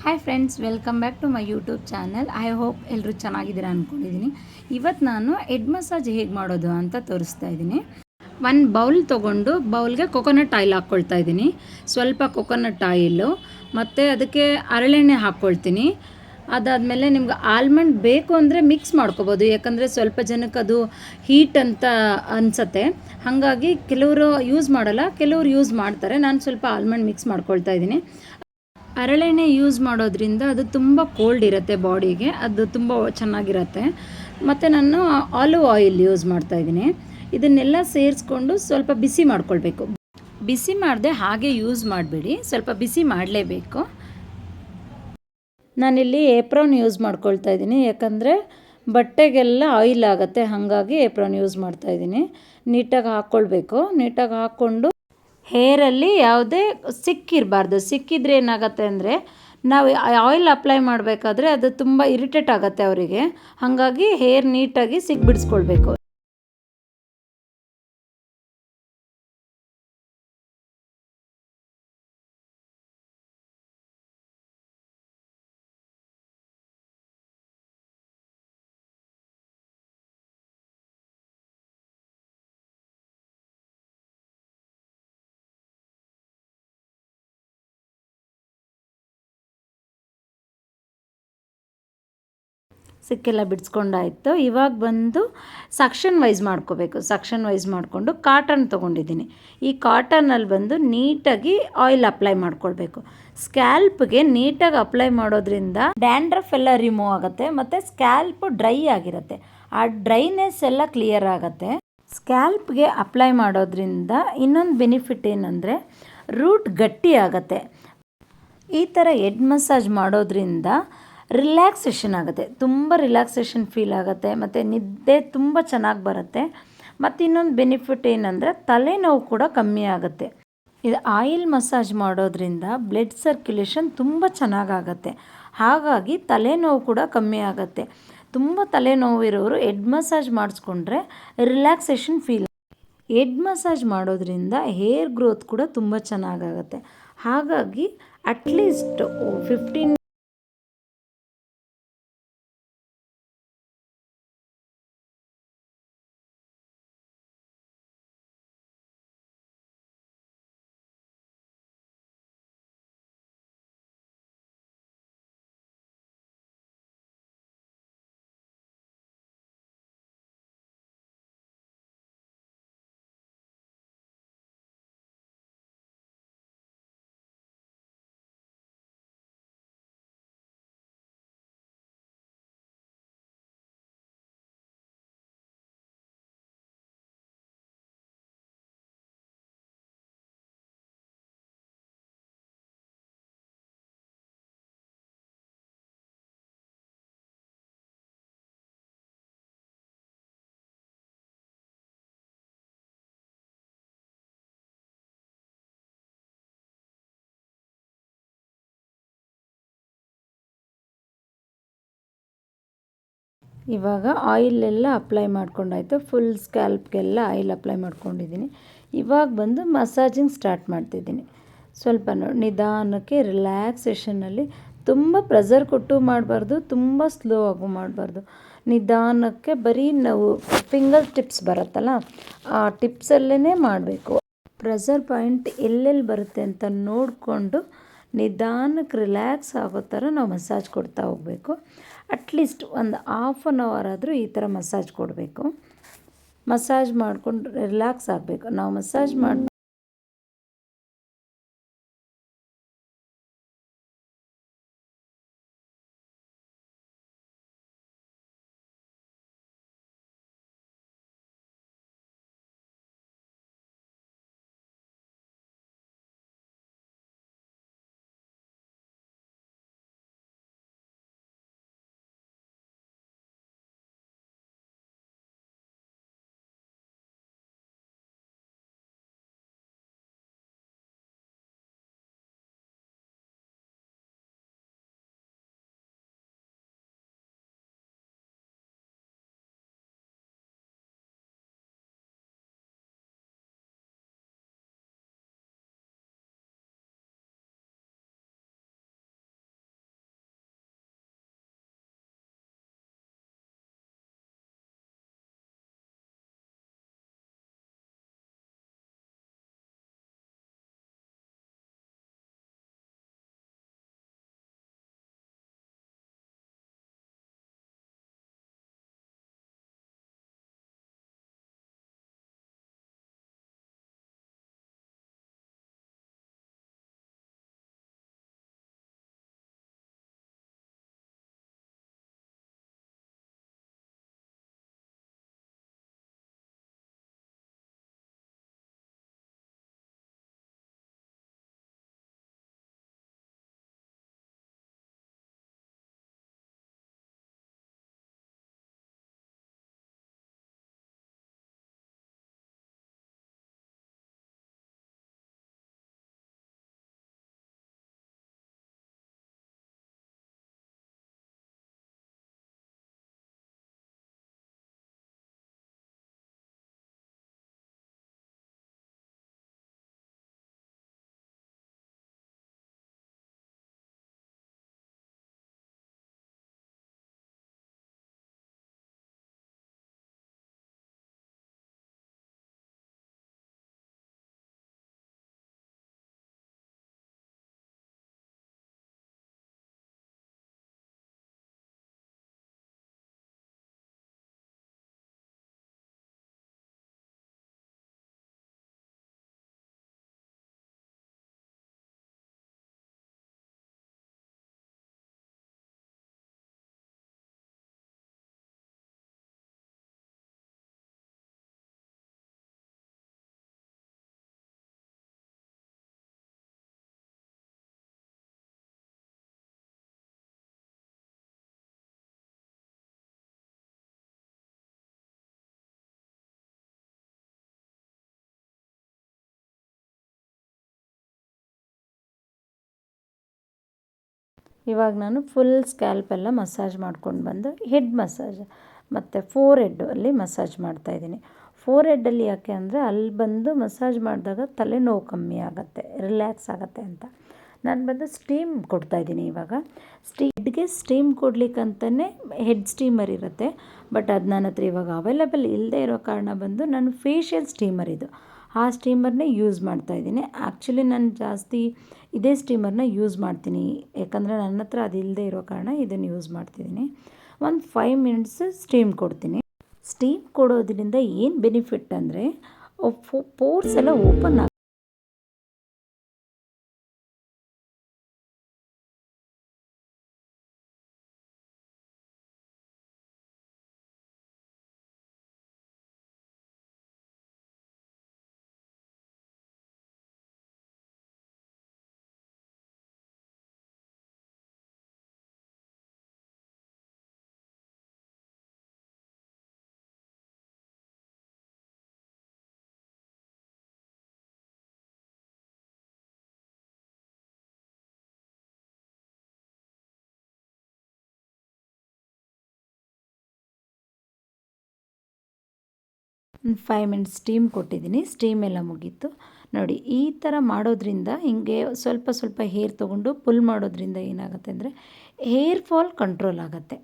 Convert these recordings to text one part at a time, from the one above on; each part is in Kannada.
Hi friends, welcome back to my YouTube channel. I hope ಎಲ್ಲರೂ ಚೆನ್ನಾಗಿದ್ದೀರಾ ಅಂದ್ಕೊಂಡಿದ್ದೀನಿ. ಇವತ್ತು ನಾನು ಹೆಡ್ ಮಸಾಜ್ ಹೇಗೆ ಮಾಡೋದು ಅಂತ ತೋರಿಸ್ತಾ ಇದ್ದೀನಿ. ಒಂದು ಬೌಲ್ ತೊಗೊಂಡು ಬೌಲ್ಗೆ ಕೊಕೊನಟ್ ಆಯಿಲ್ ಹಾಕ್ಕೊಳ್ತಾ ಇದ್ದೀನಿ. ಸ್ವಲ್ಪ ಕೊಕೊನಟ್ ಆಯಿಲು ಮತ್ತು ಅದಕ್ಕೆ ಹರಳೆಣ್ಣೆ ಹಾಕ್ಕೊಳ್ತೀನಿ. ಅದಾದಮೇಲೆ ನಿಮ್ಗೆ ಆಲ್ಮಂಡ್ ಬೇಕು ಅಂದರೆ ಮಿಕ್ಸ್ ಮಾಡ್ಕೋಬೋದು, ಯಾಕಂದರೆ ಸ್ವಲ್ಪ ಜನಕ್ಕೆ ಅದು ಹೀಟ್ ಅಂತ ಅನಿಸತ್ತೆ. ಹಾಗಾಗಿ ಕೆಲವರು ಯೂಸ್ ಮಾಡಲ್ಲ, ಕೆಲವರು ಯೂಸ್ ಮಾಡ್ತಾರೆ. ನಾನು ಸ್ವಲ್ಪ ಆಲ್ಮಂಡ್ ಮಿಕ್ಸ್ ಮಾಡ್ಕೊಳ್ತಾ ಇದ್ದೀನಿ. ಹರಳೆಣ್ಣೆ ಯೂಸ್ ಮಾಡೋದ್ರಿಂದ ಅದು ತುಂಬ ಕೋಲ್ಡ್ ಇರುತ್ತೆ ಬಾಡಿಗೆ, ಅದು ತುಂಬ ಚೆನ್ನಾಗಿರುತ್ತೆ. ಮತ್ತು ನಾನು ಆಲಿವ್ ಆಯಿಲ್ ಯೂಸ್ ಮಾಡ್ತಾಯಿದ್ದೀನಿ. ಇದನ್ನೆಲ್ಲ ಸೇರಿಸ್ಕೊಂಡು ಸ್ವಲ್ಪ ಬಿಸಿ ಮಾಡ್ಕೊಳ್ಬೇಕು. ಬಿಸಿ ಮಾಡದೆ ಹಾಗೆ ಯೂಸ್ ಮಾಡಬೇಡಿ, ಸ್ವಲ್ಪ ಬಿಸಿ ಮಾಡಲೇಬೇಕು. ನಾನಿಲ್ಲಿ ಏಪ್ರಾನ್ ಯೂಸ್ ಮಾಡ್ಕೊಳ್ತಾ ಇದ್ದೀನಿ, ಯಾಕಂದರೆ ಬಟ್ಟೆಗೆಲ್ಲ ಆಯಿಲ್ ಆಗುತ್ತೆ, ಹಾಗಾಗಿ ಏಪ್ರಾನ್ ಯೂಸ್ ಮಾಡ್ತಾಯಿದ್ದೀನಿ. ನೀಟಾಗಿ ಹಾಕ್ಕೊಳ್ಬೇಕು. ನೀಟಾಗಿ ಹಾಕ್ಕೊಂಡು ಹೇರಲ್ಲಿ ಯಾವುದೇ ಸಿಕ್ಕಿರಬಾರ್ದು. ಸಿಕ್ಕಿದ್ರೆ ಏನಾಗುತ್ತೆ ಅಂದರೆ ನಾವು ಆಯಿಲ್ ಅಪ್ಲೈ ಮಾಡಬೇಕಾದ್ರೆ ಅದು ತುಂಬ ಇರಿಟೇಟ್ ಆಗುತ್ತೆ ಅವರಿಗೆ. ಹಾಗಾಗಿ ಹೇರ್ ನೀಟಾಗಿ ಸಿಕ್ಬಿಡಿಸ್ಕೊಳ್ಬೇಕು. ಸಿಕ್ಕೆಲ್ಲ ಬಿಡಿಸ್ಕೊಂಡಾಯಿತು. ಇವಾಗ ಬಂದು ಸಕ್ಷನ್ ವೈಸ್ ಮಾಡ್ಕೋಬೇಕು. ಸಕ್ಷನ್ ವೈಸ್ ಮಾಡಿಕೊಂಡು ಕಾಟನ್ ತೊಗೊಂಡಿದ್ದೀನಿ. ಈ ಕಾಟನಲ್ಲಿ ಬಂದು ನೀಟಾಗಿ ಆಯಿಲ್ ಅಪ್ಲೈ ಮಾಡ್ಕೊಳ್ಬೇಕು. ಸ್ಕ್ಯಾಲ್ಪ್ಗೆ ನೀಟಾಗಿ ಅಪ್ಲೈ ಮಾಡೋದ್ರಿಂದ ಡ್ಯಾಂಡ್ರಫ್ ಎಲ್ಲ ರಿಮೂವ್ ಆಗುತ್ತೆ ಮತ್ತು ಸ್ಕ್ಯಾಲ್ಪ್ ಡ್ರೈ ಆಗಿರುತ್ತೆ. ಆ ಡ್ರೈನೆಸ್ ಎಲ್ಲ ಕ್ಲಿಯರ್ ಆಗುತ್ತೆ. ಸ್ಕ್ಯಾಲ್ಪ್ಗೆ ಅಪ್ಲೈ ಮಾಡೋದ್ರಿಂದ ಇನ್ನೊಂದು ಬೆನಿಫಿಟ್ ಏನಂದರೆ ರೂಟ್ ಗಟ್ಟಿ ಆಗುತ್ತೆ. ಈ ಥರ ಹೆಡ್ ಮಸಾಜ್ ಮಾಡೋದ್ರಿಂದ ರಿಲ್ಯಾಕ್ಸೇಷನ್ ಆಗುತ್ತೆ, ತುಂಬ ರಿಲ್ಯಾಕ್ಸೇಷನ್ ಫೀಲ್ ಆಗುತ್ತೆ ಮತ್ತು ನಿದ್ದೆ ತುಂಬ ಚೆನ್ನಾಗಿ ಬರುತ್ತೆ. ಮತ್ತು ಇನ್ನೊಂದು ಬೆನಿಫಿಟ್ ಏನಂದರೆ ತಲೆನೋವು ಕೂಡ ಕಮ್ಮಿ ಆಗುತ್ತೆ. ಇದು ಆಯಿಲ್ ಮಸಾಜ್ ಮಾಡೋದ್ರಿಂದ ಬ್ಲಡ್ ಸರ್ಕ್ಯುಲೇಷನ್ ತುಂಬ ಚೆನ್ನಾಗಾಗತ್ತೆ. ಹಾಗಾಗಿ ತಲೆನೋವು ಕೂಡ ಕಮ್ಮಿ ಆಗುತ್ತೆ. ತುಂಬ ತಲೆನೋವು ಇರೋರು ಹೆಡ್ ಮಸಾಜ್ ಮಾಡಿಸ್ಕೊಂಡ್ರೆ ರಿಲ್ಯಾಕ್ಸೇಷನ್ ಫೀಲ್. ಹೆಡ್ ಮಸಾಜ್ ಮಾಡೋದ್ರಿಂದ ಹೇರ್ ಗ್ರೋತ್ ಕೂಡ ತುಂಬ ಚೆನ್ನಾಗಾಗುತ್ತೆ. ಹಾಗಾಗಿ ಅಟ್ಲೀಸ್ಟ್ 15 ಇವಾಗ ಆಯಿಲೆಲ್ಲ ಅಪ್ಲೈ ಮಾಡ್ಕೊಂಡಾಯಿತು. ಫುಲ್ ಸ್ಕ್ಯಾಲ್ಪ್ಗೆಲ್ಲ ಆಯಿಲ್ ಅಪ್ಲೈ ಮಾಡ್ಕೊಂಡಿದ್ದೀನಿ. ಇವಾಗ ಬಂದು ಮಸಾಜಿಂಗ್ ಸ್ಟಾರ್ಟ್ ಮಾಡ್ತಿದ್ದೀನಿ. ಸ್ವಲ್ಪ ನಿಧಾನಕ್ಕೆ ರಿಲ್ಯಾಕ್ಸೇಷನಲ್ಲಿ, ತುಂಬ ಪ್ರೆಷರ್ ಕೊಟ್ಟು ಮಾಡಬಾರ್ದು, ತುಂಬ ಸ್ಲೋ ಆಗು ಮಾಡಬಾರ್ದು. ನಿಧಾನಕ್ಕೆ ಬರೀ ನಾವು ಫಿಂಗರ್ ಟಿಪ್ಸ್ ಬರುತ್ತಲ್ಲ, ಆ ಟಿಪ್ಸಲ್ಲೇ ಮಾಡಬೇಕು. ಪ್ರೆಷರ್ ಪಾಯಿಂಟ್ ಎಲ್ಲೆಲ್ಲಿ ಬರುತ್ತೆ ಅಂತ ನೋಡಿಕೊಂಡು ನಿಧಾನಕ್ಕೆ ರಿಲ್ಯಾಕ್ಸ್ ಆಗೋ ಥರ ನಾವು ಮಸಾಜ್ ಕೊಡ್ತಾ ಹೋಗಬೇಕು. ಅಟ್ಲೀಸ್ಟ್ ಒಂದು ½ ಆದರೂ ಈ ಥರ ಮಸಾಜ್ ಕೊಡಬೇಕು. ಮಸಾಜ್ ಮಾಡಿಕೊಂಡು ರಿಲ್ಯಾಕ್ಸ್ ಆಗಬೇಕು. ನಾವು ಮಸಾಜ್ ಮಾಡಿ ಇವಾಗ ನಾನು ಫುಲ್ ಸ್ಕ್ಯಾಲ್ಪೆಲ್ಲ ಮಸಾಜ್ ಮಾಡ್ಕೊಂಡು ಬಂದು ಹೆಡ್ ಮಸಾಜ್ ಮತ್ತು ಫೋರ್ ಹೆಡ್ಡಲ್ಲಿ ಮಸಾಜ್ ಮಾಡ್ತಾಯಿದ್ದೀನಿ. ಫೋರ್ ಹೆಡ್ಡಲ್ಲಿ ಯಾಕೆ ಅಂದರೆ ಅಲ್ಲಿ ಬಂದು ಮಸಾಜ್ ಮಾಡಿದಾಗ ತಲೆನೋವು ಕಮ್ಮಿ ಆಗುತ್ತೆ, ರಿಲ್ಯಾಕ್ಸ್ ಆಗುತ್ತೆ ಅಂತ ನಾನು ಬಂದು ಸ್ಟೀಮ್ ಕೊಡ್ತಾಯಿದ್ದೀನಿ ಇವಾಗ. ಹೆಡ್ಗೆ ಸ್ಟೀಮ್ ಕೊಡ್ಲಿಕ್ಕಂತಲೇ ಹೆಡ್ ಸ್ಟೀಮರ್ ಇರುತ್ತೆ, ಬಟ್ ಅದು ನನ್ನ ಹತ್ರ ಇವಾಗ ಅವೈಲಬಲ್ ಇಲ್ಲದೆ ಇರೋ ಕಾರಣ ಬಂದು ನಾನು ಫೇಶಿಯಲ್ ಸ್ಟೀಮರ್ ಇದು ಆ ಸ್ಟೀಮರ್ನೇ ಯೂಸ್ ಮಾಡ್ತಾಯಿದ್ದೀನಿ. ಆ್ಯಕ್ಚುಲಿ ನಾನು ಜಾಸ್ತಿ ಇದೇ ಸ್ಟೀಮರ್ನ ಯೂಸ್ ಮಾಡ್ತೀನಿ, ಯಾಕಂದರೆ ನನ್ನ ಹತ್ರ ಅದು ಇಲ್ಲದೆ ಇರೋ ಕಾರಣ ಇದನ್ನು ಯೂಸ್ ಮಾಡ್ತಿದ್ದೀನಿ. ಒಂದು 5 ಮಿನಿಟ್ಸ್ ಸ್ಟೀಮ್ ಕೊಡ್ತೀನಿ. ಸ್ಟೀಮ್ ಕೊಡೋದ್ರಿಂದ ಏನು ಬೆನಿಫಿಟ್ ಅಂದರೆ ಪೋರ್ಸ್ ಎಲ್ಲ ಓಪನ್ 5 ಮಿನಿಟ್ಸ್ ಸ್ಟೀಮ್ ಕೊಟ್ಟಿದ್ದೀನಿ. ಸ್ಟೀಮ್ ಎಲ್ಲ ಮುಗೀತು ನೋಡಿ. ಈ ಥರ ಮಾಡೋದ್ರಿಂದ ಹಿಂಗೆ ಸ್ವಲ್ಪ ಸ್ವಲ್ಪ ಹೇರ್ ತೊಗೊಂಡು ಪುಲ್ ಮಾಡೋದ್ರಿಂದ ಏನಾಗುತ್ತೆ ಅಂದರೆ ಹೇರ್ ಫಾಲ್ ಕಂಟ್ರೋಲ್ ಆಗುತ್ತೆ.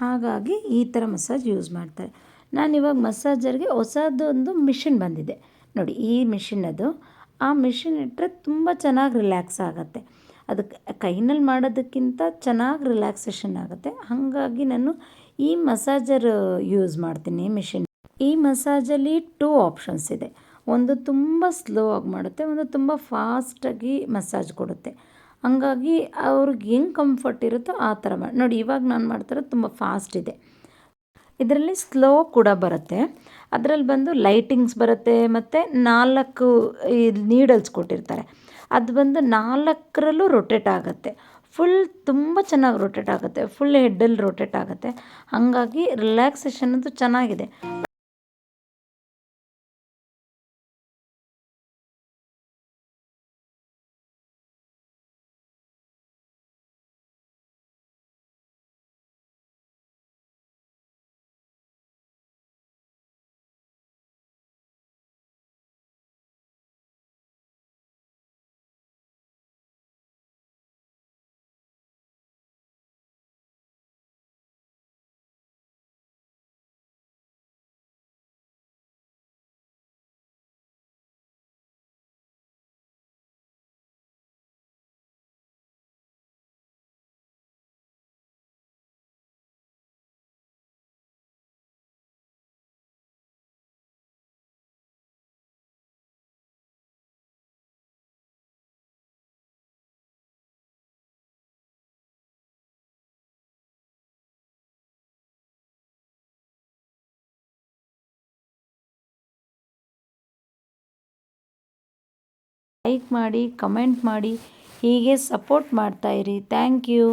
ಹಾಗಾಗಿ ಈ ಥರ ಮಸಾಜ್ ಯೂಸ್ ಮಾಡ್ತಾರೆ. ನಾನಿವಾಗ ಮಸಾಜರ್ಗೆ ಹೊಸದೊಂದು ಮಿಷಿನ್ ಬಂದಿದೆ ನೋಡಿ. ಈ ಮಿಷಿನದು ಆ ಮಿಷಿನ್ ಇಟ್ಟರೆ ತುಂಬ ಚೆನ್ನಾಗಿ ರಿಲ್ಯಾಕ್ಸ್ ಆಗುತ್ತೆ. ಅದಕ್ಕೆ ಕೈನಲ್ಲಿ ಮಾಡೋದಕ್ಕಿಂತ ಚೆನ್ನಾಗಿ ರಿಲ್ಯಾಕ್ಸೇಷನ್ ಆಗುತ್ತೆ. ಹಾಗಾಗಿ ನಾನು ಈ ಮಸಾಜರ್ ಯೂಸ್ ಮಾಡ್ತೀನಿ ಮಿಷಿನ್. ಈ ಮಸಾಜಲ್ಲಿ 2 ಆಪ್ಷನ್ಸ್ ಇದೆ. ಒಂದು ತುಂಬ ಸ್ಲೋ ಆಗಿ ಮಾಡುತ್ತೆ, ಒಂದು ತುಂಬ ಫಾಸ್ಟಾಗಿ ಮಸಾಜ್ ಕೊಡುತ್ತೆ. ಹಂಗಾಗಿ ಅವ್ರಿಗೆ ಹೆಂಗೆ ಕಂಫರ್ಟ್ ಇರುತ್ತೋ ಆ ಥರ ನೋಡಿ. ಇವಾಗ ನಾನು ಮಾಡ್ತಿರೋದು ತುಂಬ ಫಾಸ್ಟ್ ಇದೆ. ಇದರಲ್ಲಿ ಸ್ಲೋ ಕೂಡ ಬರುತ್ತೆ. ಅದರಲ್ಲಿ ಬಂದು ಲೈಟಿಂಗ್ಸ್ ಬರುತ್ತೆ ಮತ್ತು 4 ಈ ನೀಡಲ್ಸ್ ಕೊಟ್ಟಿರ್ತಾರೆ. ಅದು ಬಂದು 4ರಲ್ಲೂ ರೊಟೇಟ್ ಆಗುತ್ತೆ. ಫುಲ್ ತುಂಬ ಚೆನ್ನಾಗಿ ರೊಟೇಟ್ ಆಗುತ್ತೆ, ಫುಲ್ ಹೆಡ್ಡಲ್ಲಿ ರೊಟೇಟ್ ಆಗುತ್ತೆ. ಹಾಗಾಗಿ ರಿಲ್ಯಾಕ್ಸೇಷನ್ ಅಂತೂ ಚೆನ್ನಾಗಿದೆ. ಲೈಕ್ ಮಾಡಿ, ಕಮೆಂಟ್ ಮಾಡಿ, ಹೀಗೆ ಸಪೋರ್ಟ್ ಮಾಡ್ತಾಯಿರಿ. Thank you.